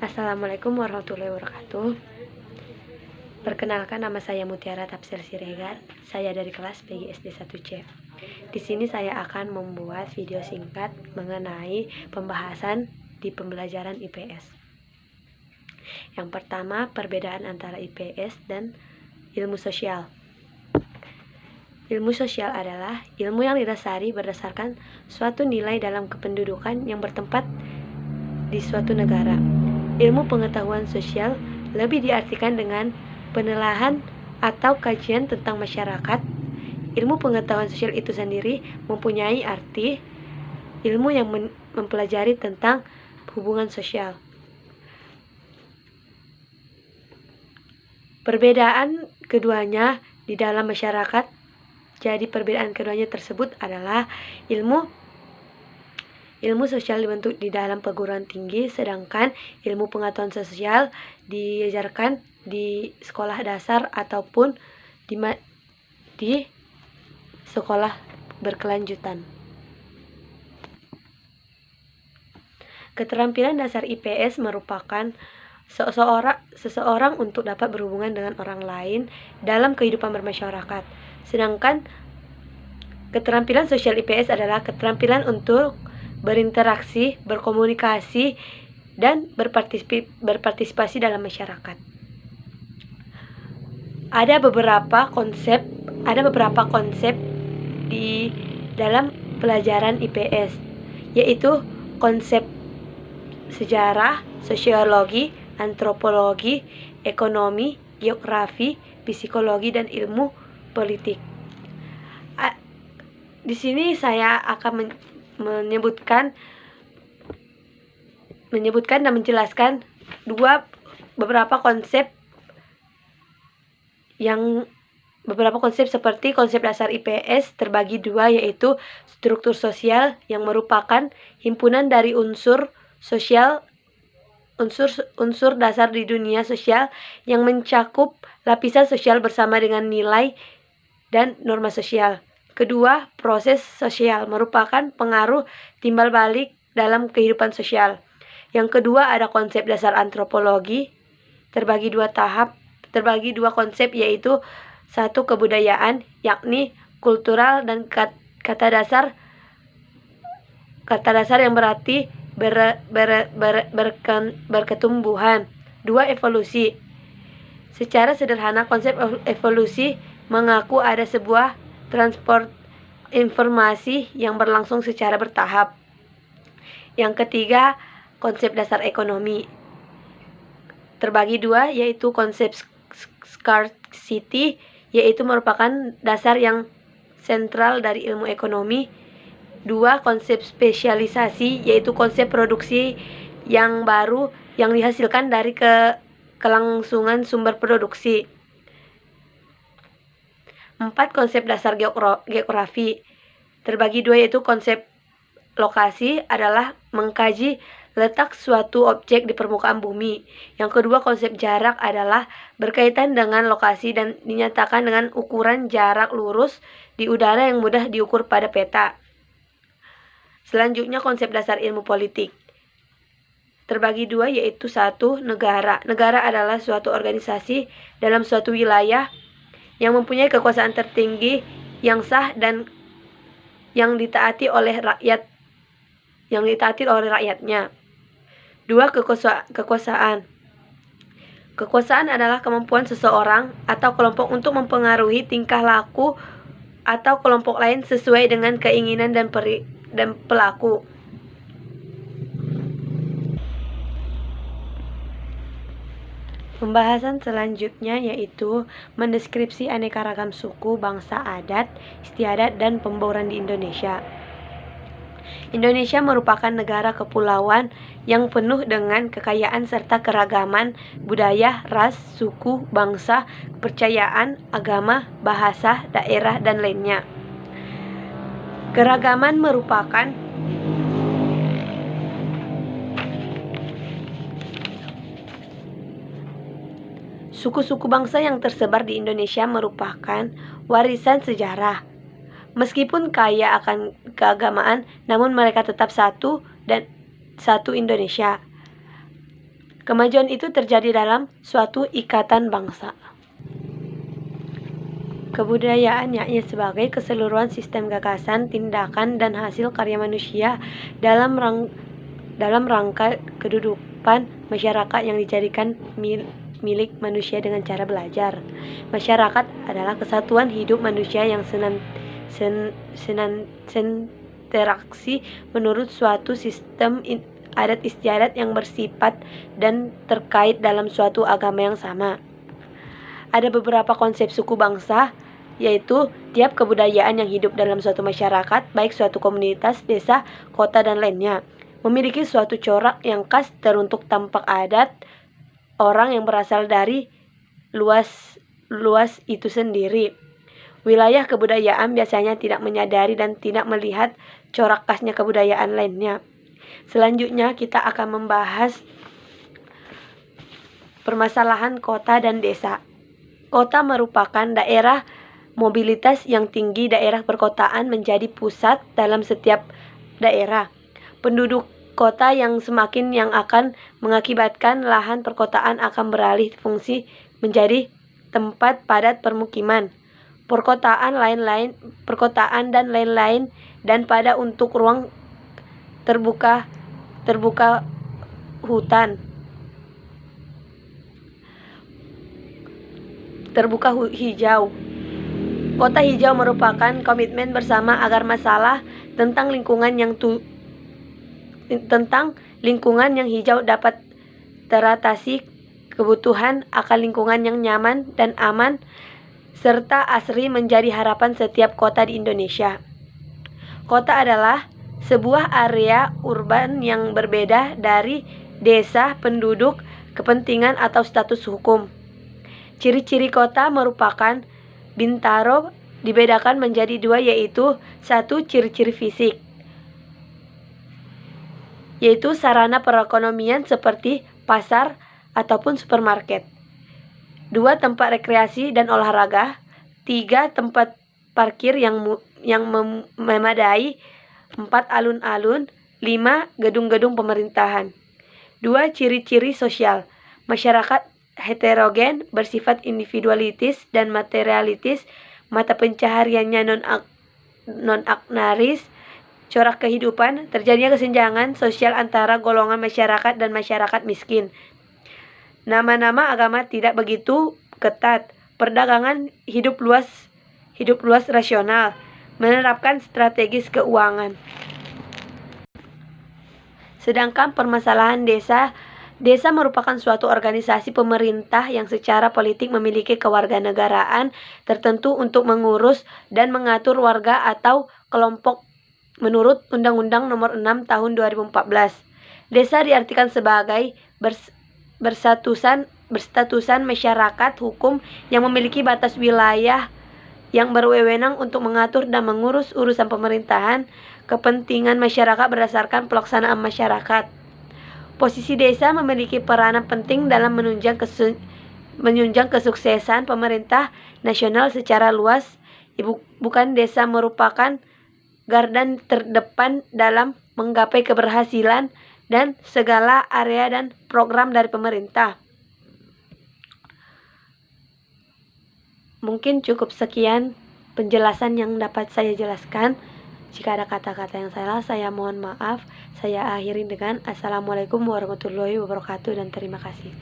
Assalamualaikum warahmatullahi wabarakatuh. Perkenalkan, nama saya Mutiara Tafsir Siregar. Saya dari kelas PGSD 1C. Di sini saya akan membuat video singkat mengenai pembahasan di pembelajaran IPS. Yang pertama, perbedaan antara IPS dan ilmu sosial. Ilmu sosial adalah ilmu yang didasari berdasarkan suatu nilai dalam kependudukan yang bertempat di suatu negara. Ilmu pengetahuan sosial lebih diartikan dengan penelaahan atau kajian tentang masyarakat. Ilmu pengetahuan sosial itu sendiri mempunyai arti ilmu yang mempelajari tentang hubungan sosial. Perbedaan keduanya di dalam masyarakat, jadi perbedaan keduanya tersebut adalah ilmu sosial dibentuk di dalam perguruan tinggi, sedangkan ilmu pengetahuan sosial diajarkan di sekolah dasar ataupun di sekolah berkelanjutan. Keterampilan dasar IPS merupakan seseorang untuk dapat berhubungan dengan orang lain dalam kehidupan bermasyarakat. Sedangkan keterampilan sosial IPS adalah keterampilan untuk berinteraksi, berkomunikasi, dan berpartisipasi dalam masyarakat. Ada beberapa konsep di dalam pelajaran IPS, yaitu konsep sejarah, sosiologi, antropologi, ekonomi, geografi, psikologi, dan ilmu politik. Di sini saya akan menyebutkan dan menjelaskan beberapa konsep seperti konsep dasar IPS terbagi dua, yaitu struktur sosial yang merupakan himpunan dari unsur dasar di dunia sosial yang mencakup lapisan sosial bersama dengan nilai dan norma sosial. Kedua, proses sosial merupakan pengaruh timbal balik dalam kehidupan sosial. Yang kedua, ada konsep dasar antropologi, terbagi dua konsep, yaitu satu, kebudayaan, yakni kultural, dan kata dasar yang berarti berketumbuhan. Dua, evolusi. Secara sederhana, konsep evolusi mengaku ada sebuah transport informasi yang berlangsung secara bertahap. Yang ketiga, konsep dasar ekonomi terbagi dua, yaitu konsep scarcity, yaitu merupakan dasar yang sentral dari ilmu ekonomi. Dua, konsep spesialisasi, yaitu konsep produksi yang baru yang dihasilkan dari kelangsungan sumber produksi. 4, konsep dasar geografi terbagi dua, yaitu konsep lokasi adalah mengkaji letak suatu objek di permukaan bumi. Yang kedua, konsep jarak adalah berkaitan dengan lokasi dan dinyatakan dengan ukuran jarak lurus di udara yang mudah diukur pada peta. Selanjutnya, konsep dasar ilmu politik terbagi dua, yaitu satu, negara. Negara adalah suatu organisasi dalam suatu wilayah yang mempunyai kekuasaan tertinggi yang sah dan yang ditaati oleh rakyatnya. Dua, kekuasaan. Kekuasaan adalah kemampuan seseorang atau kelompok untuk mempengaruhi tingkah laku atau kelompok lain sesuai dengan keinginan dan pelaku. Pembahasan selanjutnya yaitu mendeskripsi aneka ragam suku, bangsa, adat, istiadat, dan pembauran di Indonesia. Indonesia merupakan negara kepulauan yang penuh dengan kekayaan serta keragaman budaya, ras, suku, bangsa, kepercayaan, agama, bahasa, daerah, dan lainnya. Keragaman merupakan suku-suku bangsa yang tersebar di Indonesia merupakan warisan sejarah. Meskipun kaya akan keagamaan, namun mereka tetap satu Indonesia. Kemajuan itu terjadi dalam suatu ikatan bangsa. Kebudayaan yakni sebagai keseluruhan sistem gagasan, tindakan, dan hasil karya manusia dalam rangka kehidupan masyarakat yang dijadikan milik manusia dengan cara belajar. Masyarakat adalah kesatuan hidup manusia yang seninteraksi menurut suatu sistem adat istiadat yang bersifat dan terkait dalam suatu agama yang sama. Ada beberapa konsep suku bangsa, yaitu tiap kebudayaan yang hidup dalam suatu masyarakat, baik suatu komunitas, desa, kota, dan lainnya, memiliki suatu corak yang khas teruntuk tampak adat orang yang berasal dari luas itu sendiri. Wilayah kebudayaan biasanya tidak menyadari dan tidak melihat corak khasnya kebudayaan lainnya. Selanjutnya kita akan membahas permasalahan kota dan desa. Kota merupakan daerah mobilitas yang tinggi. Daerah perkotaan menjadi pusat dalam setiap daerah. Penduduk kota yang semakin yang akan mengakibatkan lahan perkotaan akan beralih fungsi menjadi tempat padat permukiman, perkotaan dan lain-lain, dan pada untuk ruang terbuka hutan, terbuka hijau. Kota hijau merupakan komitmen bersama agar masalah tentang lingkungan yang hijau dapat teratasi, kebutuhan akan lingkungan yang nyaman dan aman serta asri menjadi harapan setiap kota di Indonesia. Kota adalah sebuah area urban yang berbeda dari desa, penduduk, kepentingan, atau status hukum. Ciri-ciri kota merupakan Bintaro dibedakan menjadi dua, yaitu satu, ciri-ciri fisik, yaitu sarana perekonomian seperti pasar ataupun supermarket. 2, tempat rekreasi dan olahraga. 3, tempat parkir yang memadai. 4, alun-alun. 5, gedung-gedung pemerintahan. 2, ciri-ciri sosial. Masyarakat heterogen, bersifat individualitis dan materialitis, mata pencahariannya non-agraris, corak kehidupan, terjadinya kesenjangan sosial antara golongan masyarakat dan masyarakat miskin. Nama-nama agama tidak begitu ketat. Perdagangan hidup luas rasional, menerapkan strategis keuangan. Sedangkan permasalahan desa merupakan suatu organisasi pemerintah yang secara politik memiliki kewarganegaraan tertentu untuk mengurus dan mengatur warga atau kelompok menurut Undang-Undang Nomor 6 Tahun 2014. Desa diartikan sebagai berstatusan masyarakat hukum yang memiliki batas wilayah yang berwenang untuk mengatur dan mengurus urusan pemerintahan kepentingan masyarakat berdasarkan pelaksanaan masyarakat. Posisi desa memiliki peranan penting dalam menunjang kesuksesan pemerintah nasional secara luas. Bukan desa merupakan garda terdepan dalam menggapai keberhasilan dan segala area dan program dari pemerintah. Mungkin cukup sekian penjelasan yang dapat saya jelaskan. Jika ada kata-kata yang salah, saya mohon maaf. Saya akhiri dengan Assalamualaikum warahmatullahi wabarakatuh dan terima kasih.